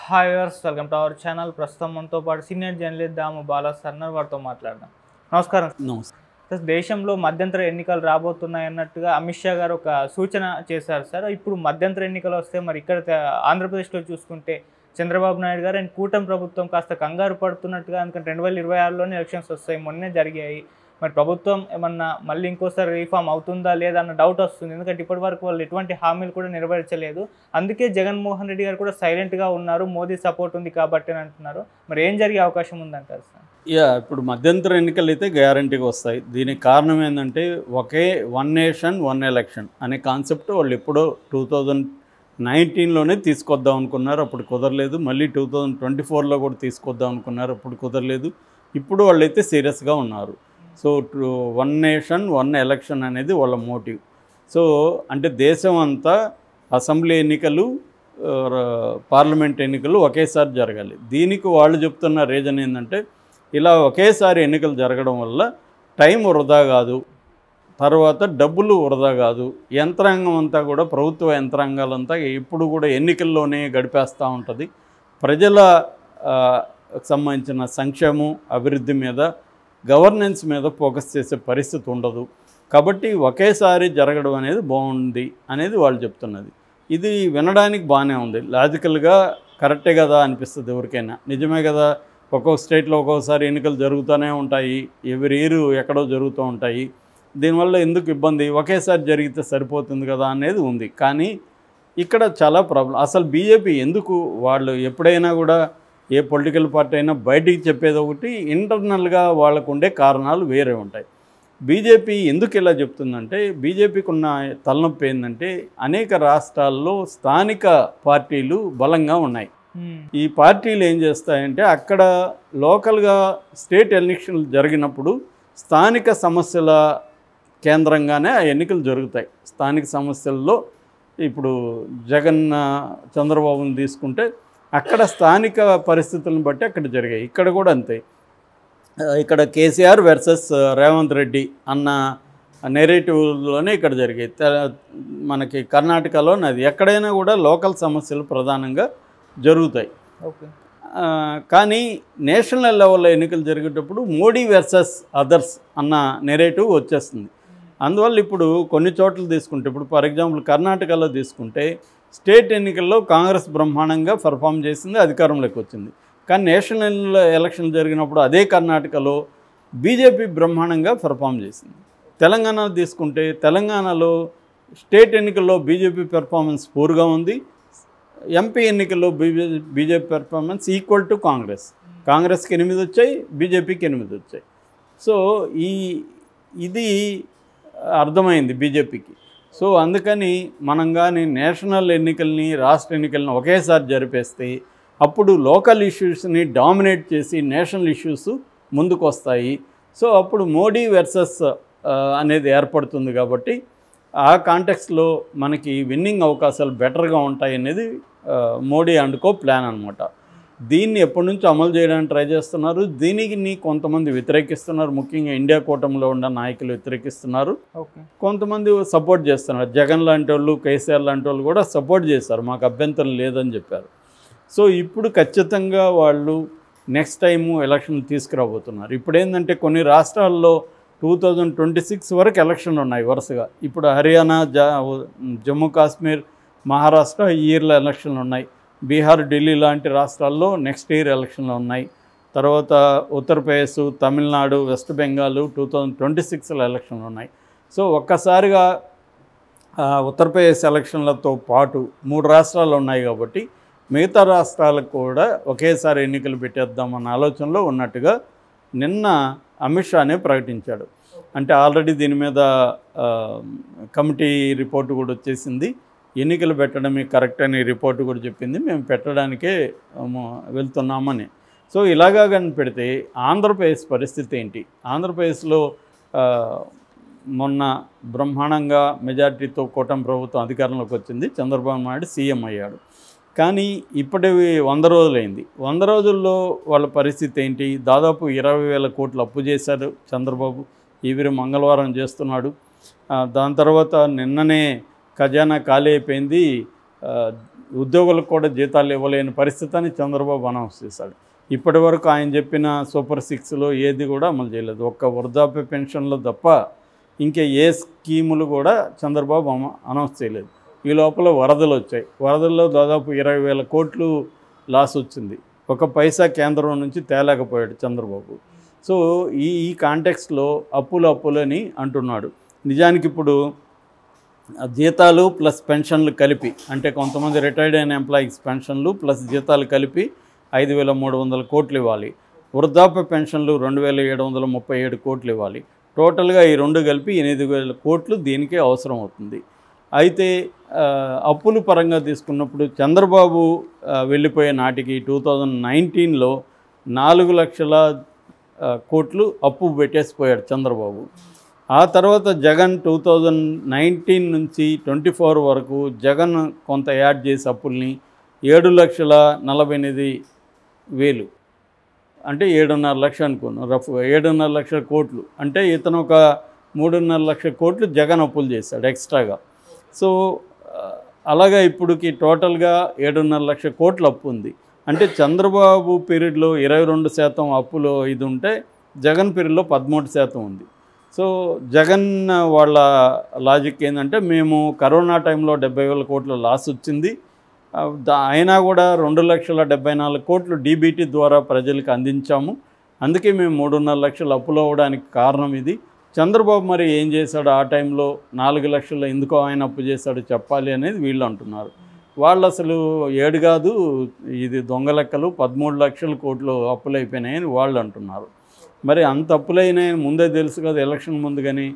Hi viewers, welcome to our channel. ప్రస్తుతం మనతో పాటు సీనియర్ జర్నలిస్ట్ దాము బాలా సర్నర్ వారితో మాట్లాడదాం. నమస్కారం. నమస్తే. దేశంలో మధ్యంతర ఎన్నికలు రాబోతున్నాయి అన్నట్టుగా అమిత్ షా గారు ఒక సూచన చేశారు సార్. ఇప్పుడు మధ్యంతర ఎన్నికలు వస్తే మరి ఇక్కడ ఆంధ్రప్రదేశ్లో చూసుకుంటే చంద్రబాబు నాయుడు గారు అండ్ కూటమి ప్రభుత్వం కాస్త కంగారు పడుతున్నట్టుగా, ఎందుకంటే 2026లోనే ఎలక్షన్స్ వస్తాయి, మొన్నే జరిగాయి. మరి ప్రభుత్వం ఏమన్నా మళ్ళీ ఇంకోసారి రీఫామ్ అవుతుందా లేదా అన్న డౌట్ వస్తుంది. ఎందుకంటే ఇప్పటి వరకు వాళ్ళు ఎటువంటి హామీలు కూడా నెరవేర్చలేదు. అందుకే జగన్మోహన్ రెడ్డి గారు కూడా సైలెంట్గా ఉన్నారు, మోదీ సపోర్ట్ ఉంది కాబట్టి అని అంటున్నారు. మరి ఏం జరిగే అవకాశం ఉందంటారు సార్? ఇప్పుడు మధ్యంతర ఎన్నికలు అయితే గ్యారంటీగా వస్తాయి. దీనికి కారణం ఏంటంటే ఒకే వన్ నేషన్ వన్ ఎలక్షన్ అనే కాన్సెప్ట్ వాళ్ళు ఎప్పుడో 2019లోనే తీసుకొద్దాం అనుకున్నారు, అప్పుడు కుదరలేదు. మళ్ళీ 2024లో కూడా తీసుకొద్దాం అనుకున్నారు, అప్పుడు కుదరలేదు. ఇప్పుడు వాళ్ళైతే సీరియస్గా ఉన్నారు. So one nation one election అనేది వాళ్ళ మోటివ్. సో అంటే దేశం అంతా అసెంబ్లీ ఎన్నికలు, పార్లమెంట్ ఎన్నికలు ఒకేసారి జరగాలి. దీనికి వాళ్ళు చెప్తున్న రీజన్ ఏంటంటే, ఇలా ఒకేసారి ఎన్నికలు జరగడం వల్ల టైం వృధా కాదు, తర్వాత డబ్బులు వృధా కాదు. యంత్రాంగం అంతా కూడా, ప్రభుత్వ యంత్రాంగాలంతా ఎప్పుడు కూడా ఎన్నికల్లోనే గడిపేస్తూ ఉంటుంది. ప్రజల సంబంధించిన సంక్షేమం, అభివృద్ధి మీద, గవర్నెన్స్ మీద ఫోకస్ చేసే పరిస్థితి ఉండదు. కాబట్టి ఒకేసారి జరగడం అనేది బాగుంది అనేది వాళ్ళు చెప్తున్నది. ఇది వినడానికి బాగానే ఉంది, లాజికల్గా కరెక్టే కదా అనిపిస్తుంది ఎవరికైనా. నిజమే కదా, ఒక్కొక్క స్టేట్లో ఒక్కొక్కసారి ఎన్నికలు జరుగుతూనే ఉంటాయి, ఎవరి ఇయర్ ఎక్కడో జరుగుతూ ఉంటాయి. దీనివల్ల ఎందుకు ఇబ్బంది, ఒకేసారి జరిగితే సరిపోతుంది కదా అనేది ఉంది. కానీ ఇక్కడ చాలా ప్రాబ్లం. అసలు బీజేపీ ఎందుకు, వాళ్ళు ఎప్పుడైనా కూడా ఏ పొలిటికల్ పార్టీ అయినా బయటికి చెప్పేది ఒకటి, ఇంటర్నల్గా వాళ్ళకు ఉండే కారణాలు వేరే ఉంటాయి. బీజేపీ ఎందుకు ఇలా చెప్తుందంటే, బీజేపీకి ఉన్న తలనొప్పి ఏంటంటే, అనేక రాష్ట్రాల్లో స్థానిక పార్టీలు బలంగా ఉన్నాయి. ఈ పార్టీలు ఏం చేస్తాయంటే, అక్కడ లోకల్గా స్టేట్ ఎలక్షన్లు జరిగినప్పుడు స్థానిక సమస్యల కేంద్రంగానే ఆ ఎన్నికలు జరుగుతాయి. స్థానిక సమస్యల్లో ఇప్పుడు చంద్రబాబుని తీసుకుంటే అక్కడ స్థానిక పరిస్థితులను బట్టి అక్కడ జరిగాయి. ఇక్కడ కూడా అంతే. ఇక్కడ కేసీఆర్ వర్సెస్ రేవంత్ రెడ్డి అన్న నెరేటివ్లోనే ఇక్కడ జరిగాయి. మనకి కర్ణాటకలో అది ఎక్కడైనా కూడా లోకల్ సమస్యలు ప్రధానంగా జరుగుతాయి. కానీ నేషనల్ లెవెల్లో ఎన్నికలు జరిగేటప్పుడు మోడీ వర్సెస్ అదర్స్ అన్న నెరేటివ్ వచ్చేస్తుంది. అందువల్ల ఇప్పుడు కొన్ని చోట్ల తీసుకుంటే, ఇప్పుడు ఫర్ ఎగ్జాంపుల్ కర్ణాటకలో తీసుకుంటే స్టేట్ ఎన్నికల్లో కాంగ్రెస్ బ్రహ్మాండంగా పెర్ఫామ్ చేసింది, అధికారంలోకి వచ్చింది. కానీ నేషనల్ ఎలక్షన్ జరిగినప్పుడు అదే కర్ణాటకలో బీజేపీ బ్రహ్మాండంగా పెర్ఫామ్ చేసింది. తెలంగాణ తీసుకుంటే తెలంగాణలో స్టేట్ ఎన్నికల్లో బీజేపీ పెర్ఫార్మెన్స్ పూర్గా ఉంది, ఎంపీ ఎన్నికల్లో బీజేపీ పెర్ఫార్మెన్స్ ఈక్వల్ టు కాంగ్రెస్కి 8 వచ్చాయి, బీజేపీకి 8 వచ్చాయి. సో ఇది అర్థమైంది బీజేపీకి. సో అందుకని మనం కానీ నేషనల్ ఎన్నికల్ని, రాష్ట్ర ఎన్నికల్ని ఒకేసారి జరిపేస్తే అప్పుడు లోకల్ ఇష్యూస్ని డామినేట్ చేసి నేషనల్ ఇష్యూస్ ముందుకు వస్తాయి. సో అప్పుడు మోడీ వర్సెస్ అనేది ఏర్పడుతుంది. కాబట్టి ఆ కాంటెక్స్లో మనకి విన్నింగ్ అవకాశాలు బెటర్గా ఉంటాయి అనేది మోడీ అండ్ కో ప్లాన్ అనమాట. దీన్ని ఎప్పటి నుంచో అమలు చేయడానికి ట్రై చేస్తున్నారు. దీనికి కొంతమంది వ్యతిరేకిస్తున్నారు, ముఖ్యంగా ఇండియా కూటమిలో ఉన్న నాయకులు వ్యతిరేకిస్తున్నారు, కొంతమంది సపోర్ట్ చేస్తున్నారు. జగన్ లాంటి వాళ్ళు, కేసీఆర్ లాంటి వాళ్ళు కూడా సపోర్ట్ చేశారు, మాకు అభ్యంతరం లేదని చెప్పారు. సో ఇప్పుడు ఖచ్చితంగా వాళ్ళు నెక్స్ట్ టైము ఎలక్షన్ తీసుకురాబోతున్నారు. ఇప్పుడు ఏంటంటే కొన్ని రాష్ట్రాల్లో 2026 వరకు ఎలక్షన్లు ఉన్నాయి వరుసగా. ఇప్పుడు హర్యానా, జమ్మూ కాశ్మీర్, మహారాష్ట్ర ఈ ఇయర్లో ఎలక్షన్లు ఉన్నాయి. బీహార్, ఢిల్లీ లాంటి రాష్ట్రాల్లో నెక్స్ట్ ఇయర్ ఎలక్షన్లు ఉన్నాయి. తర్వాత ఉత్తరప్రదేశ్, తమిళనాడు, వెస్ట్ బెంగాల్ 2026లో ఎలక్షన్లు ఉన్నాయి. సో ఒక్కసారిగా ఉత్తరప్రదేశ్ ఎలక్షన్లతో పాటు 3 రాష్ట్రాలు ఉన్నాయి. కాబట్టి మిగతా రాష్ట్రాలకు కూడా ఒకేసారి ఎన్నికలు పెట్టేద్దామన్న ఆలోచనలో ఉన్నట్టుగా నిన్న అమిత్ షానే ప్రకటించాడు. అంటే ఆల్రెడీ దీని మీద కమిటీ రిపోర్టు కూడా వచ్చేసింది. ఎన్నికలు పెట్టడమే కరెక్ట్ అని రిపోర్టు కూడా చెప్పింది, మేము పెట్టడానికే వెళ్తున్నామని. సో ఇలాగా కానీ పెడితే ఆంధ్రప్రదేశ్ పరిస్థితి ఏంటి? ఆంధ్రప్రదేశ్లో మొన్న బ్రహ్మాండంగా మెజార్టీతో కూటమి ప్రభుత్వం అధికారంలోకి వచ్చింది, చంద్రబాబు నాయుడు సీఎం అయ్యాడు. కానీ ఇప్పటివి 100 రోజులైంది. 100 రోజుల్లో వాళ్ళ పరిస్థితి ఏంటి? దాదాపు 20,000 కోట్లు అప్పు చేశారు చంద్రబాబు. ఈవిరి మంగళవారం చేస్తున్నాడు. దాని తర్వాత నిన్ననే ఖజానా ఖాళీ అయిపోయింది. ఉద్యోగులకు కూడా జీతాలు ఇవ్వలేని పరిస్థితి అని చంద్రబాబు అనౌన్స్ చేశాడు. ఇప్పటి వరకు ఆయన చెప్పిన సూపర్ 6లో ఏది కూడా అమలు చేయలేదు. ఒక్క వృద్ధాప్య పెన్షన్లో తప్ప ఇంకా ఏ స్కీములు కూడా చంద్రబాబు అనౌన్స్ చేయలేదు. ఈ లోపల వరదలు వచ్చాయి. వరదల్లో దాదాపు 20,000 కోట్లు లాస్ వచ్చింది. ఒక పైసా కేంద్రం నుంచి తేలేకపోయాడు చంద్రబాబు. సో ఈ కాంటెక్స్లో అప్పులని అంటున్నాడు. నిజానికి ఇప్పుడు జీతాలు ప్లస్ పెన్షన్లు కలిపి, అంటే కొంతమంది రిటైర్డ్ అయిన ఎంప్లాయీస్ పెన్షన్లు ప్లస్ జీతాలు కలిపి 5,300 కోట్లు ఇవ్వాలి. వృద్ధాప్య పెన్షన్లు 2,737 కోట్లు ఇవ్వాలి. టోటల్గా ఈ రెండు కలిపి 8,000 కోట్లు దీనికే అవసరం అవుతుంది. అయితే అప్పుల పరంగా తీసుకున్నప్పుడు చంద్రబాబు వెళ్ళిపోయే నాటికి 2019లో 4 లక్షల కోట్లు అప్పు పెట్టేసిపోయాడు చంద్రబాబు. ఆ తర్వాత జగన్ 2019 నుంచి 24 వరకు జగన్ కొంత యాడ్ చేసి అప్పుల్ని 7,48,000, అంటే 7.5 లక్షలు అనుకున్నాను రఫ్గా, 7.5 లక్షల కోట్లు. అంటే ఇతను ఒక 3.5 లక్షల కోట్లు జగన్ అప్పులు చేశాడు ఎక్స్ట్రాగా. సో అలాగా ఇప్పుడుకి టోటల్గా 7.5 లక్షల కోట్ల అప్పు ఉంది. అంటే చంద్రబాబు పీరియడ్లో 22% అప్పులో ఇది ఉంటే జగన్ పీరియడ్లో 13% ఉంది. సో జగన్ వాళ్ళ లాజిక్ ఏంటంటే, మేము కరోనా టైంలో 70,000 కోట్ల లాస్ వచ్చింది, అయినా కూడా 2,74,00,000 కోట్లు డీబీటీ ద్వారా ప్రజలకు అందించాము, అందుకే మేము 3.5 లక్షలు అప్పులు అవ్వడానికి కారణం ఇది. చంద్రబాబు మరి ఏం చేశాడు ఆ టైంలో, 4 లక్షలు ఎందుకో ఆయన అప్పు చేశాడు చెప్పాలి అనేది వీళ్ళు అంటున్నారు. వాళ్ళు అసలు 7 కాదు ఇది దొంగ లెక్కలు, 13 లక్షల కోట్లు అప్పులు అయిపోయినాయని వాళ్ళు అంటున్నారు. మరి అంత అప్పులైనాయని ముందే తెలుసు కదా ఎలక్షన్ ముందు. కానీ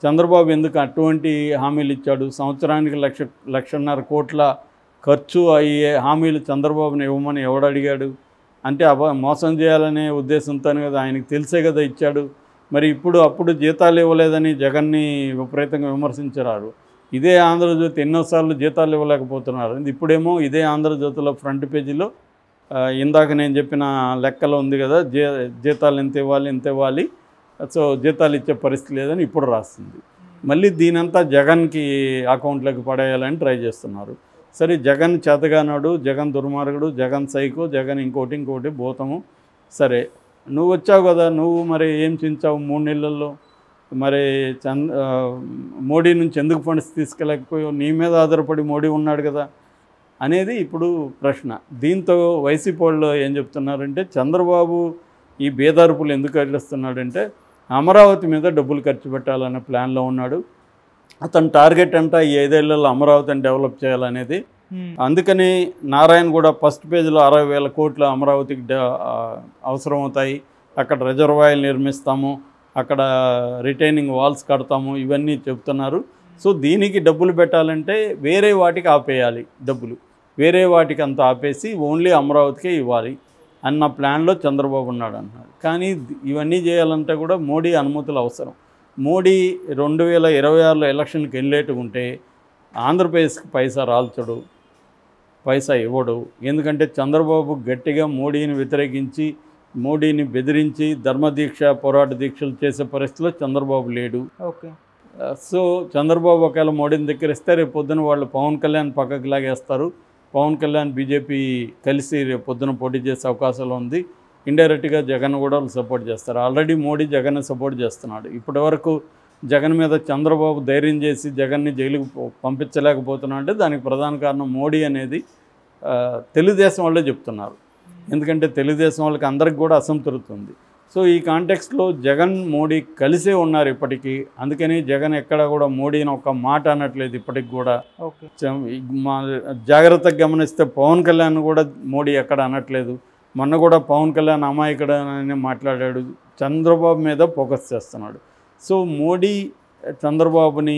చంద్రబాబు ఎందుకు అటువంటి హామీలు ఇచ్చాడు? సంవత్సరానికి 1,50,000 కోట్ల ఖర్చు అయ్యే హామీలు చంద్రబాబుని ఇవ్వమని ఎవడు అడిగాడు? అంటే మోసం చేయాలనే ఉద్దేశంతోనే కదా, ఆయనకు తెలిసే కదా ఇచ్చాడు. మరి అప్పుడు జీతాలు ఇవ్వలేదని జగన్ని విపరీతంగా విమర్శించారు. ఇదే ఆంధ్రజ్యోతి ఎన్నోసార్లు జీతాలు ఇవ్వలేకపోతున్నారు. ఇప్పుడేమో ఇదే ఆంధ్రజ్యోతిలో ఫ్రంట్ పేజీలో ఇందాక నేను చెప్పిన లెక్కలో ఉంది కదా, జీతాలు ఎంత ఇవ్వాలి, సో జీతాలు ఇచ్చే పరిస్థితి లేదని ఇప్పుడు రాస్తుంది. మళ్ళీ దీనంతా జగన్కి అకౌంట్లోకి పడేయాలని ట్రై చేస్తున్నారు. సరే, జగన్ చేతగానాడు, జగన్ దుర్మార్గుడు, జగన్ సైకో, జగన్ ఇంకోటి భూతము. సరే, నువ్వు వచ్చావు కదా, నువ్వు మరి ఏం చించావు 3 నెలల్లో? మరి మోడీ నుంచి ఎందుకు ఫండ్స్ తీసుకెళ్ళకపోయావు? నీ మీద ఆధారపడి మోడీ ఉన్నాడు కదా అనేది ఇప్పుడు ప్రశ్న. దీంతో వైసీపీ వాళ్ళు ఏం చెప్తున్నారంటే, చంద్రబాబు ఈ బేదార్పులు ఎందుకు వెళ్ళిస్తున్నాడంటే అమరావతి మీద డబ్బులు ఖర్చు పెట్టాలనే ప్లాన్లో ఉన్నాడు. అతని టార్గెట్ అంతా ఈ 5 ఏళ్లలో అమరావతిని డెవలప్ చేయాలనేది. అందుకని నారాయణ కూడా ఫస్ట్ పేజీలో 60,000 కోట్లు అమరావతికి అవసరం అవుతాయి, అక్కడ రిజర్వాయర్లు నిర్మిస్తాము, అక్కడ రిటైనింగ్ వాల్స్ కడతాము, ఇవన్నీ చెప్తున్నారు. సో దీనికి డబ్బులు పెట్టాలంటే వేరే వాటికి ఆపేయాలి డబ్బులు, వేరే వాటికి అంతా ఆపేసి ఓన్లీ అమరావతికే ఇవ్వాలి అన్న ప్లాన్లో చంద్రబాబు ఉన్నాడు అంటున్నారు. కానీ ఇవన్నీ చేయాలంటే కూడా మోడీ అనుమతులు అవసరం. మోడీ 2026లో ఎలక్షన్కి వెళ్ళేట్టుగా ఉంటే ఆంధ్రప్రదేశ్కి పైసా రాల్చడు, పైసా ఇవ్వడు. ఎందుకంటే చంద్రబాబు గట్టిగా మోడీని వ్యతిరేకించి, మోడీని బెదిరించి ధర్మదీక్ష, పోరాట దీక్షలు చేసే పరిస్థితిలో చంద్రబాబు లేడు. ఓకే. సో చంద్రబాబు ఒకవేళ మోడీని దగ్గరిస్తే రేపు పొద్దున వాళ్ళు పవన్ కళ్యాణ్ పక్కకి లాగేస్తారు. పవన్ కళ్యాణ్ బీజేపీ కలిసి రేపు పొద్దున పోటీ చేసే అవకాశాలు ఉంది. ఇండైరెక్ట్గా జగన్ కూడా వాళ్ళు సపోర్ట్ చేస్తారు. ఆల్రెడీ మోడీ జగన్ సపోర్ట్ చేస్తున్నాడు. ఇప్పటి వరకు జగన్ మీద చంద్రబాబు ధైర్యం చేసి జగన్ని జైలుకు పంపించలేకపోతున్నా అంటే దానికి ప్రధాన కారణం మోడీ అనేది తెలుగుదేశం వాళ్ళే చెప్తున్నారు. ఎందుకంటే తెలుగుదేశం వాళ్ళకి అందరికి కూడా అసంతృప్తి ఉంది. సో ఈ కాంటెక్స్ట్లో జగన్ మోడీ కలిసే ఉన్నారు ఇప్పటికీ. అందుకని జగన్ ఎక్కడ కూడా మోడీని ఒక మాట అనట్లేదు ఇప్పటికి కూడా. జాగ్రత్తగా గమనిస్తే పవన్ కళ్యాణ్ కూడా మోడీ ఎక్కడ అనట్లేదు. మొన్న కూడా పవన్ కళ్యాణ్ అమాయకుడని మాట్లాడాడు, చంద్రబాబు మీద ఫోకస్ చేస్తున్నాడు. సో మోడీ చంద్రబాబుని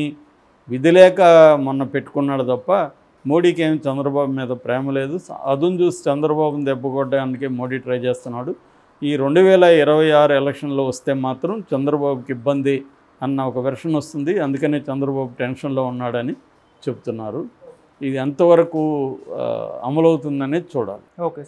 విధిలేక మొన్న పెట్టుకున్నాడు తప్ప మోడీకి ఏమి చంద్రబాబు మీద ప్రేమ లేదు. అదును చూసి చంద్రబాబుని దెబ్బకొట్టడానికి మోడీ ట్రై చేస్తున్నాడు. ఈ 2026 ఎలక్షన్లో వస్తే మాత్రం చంద్రబాబుకి ఇబ్బంది అన్న ఒక వెర్షన్ వస్తుంది. అందుకనే చంద్రబాబు టెన్షన్లో ఉన్నాడని చెప్తున్నారు. ఇది ఎంతవరకు అమలవుతుందనేది చూడాలి. Okay sir.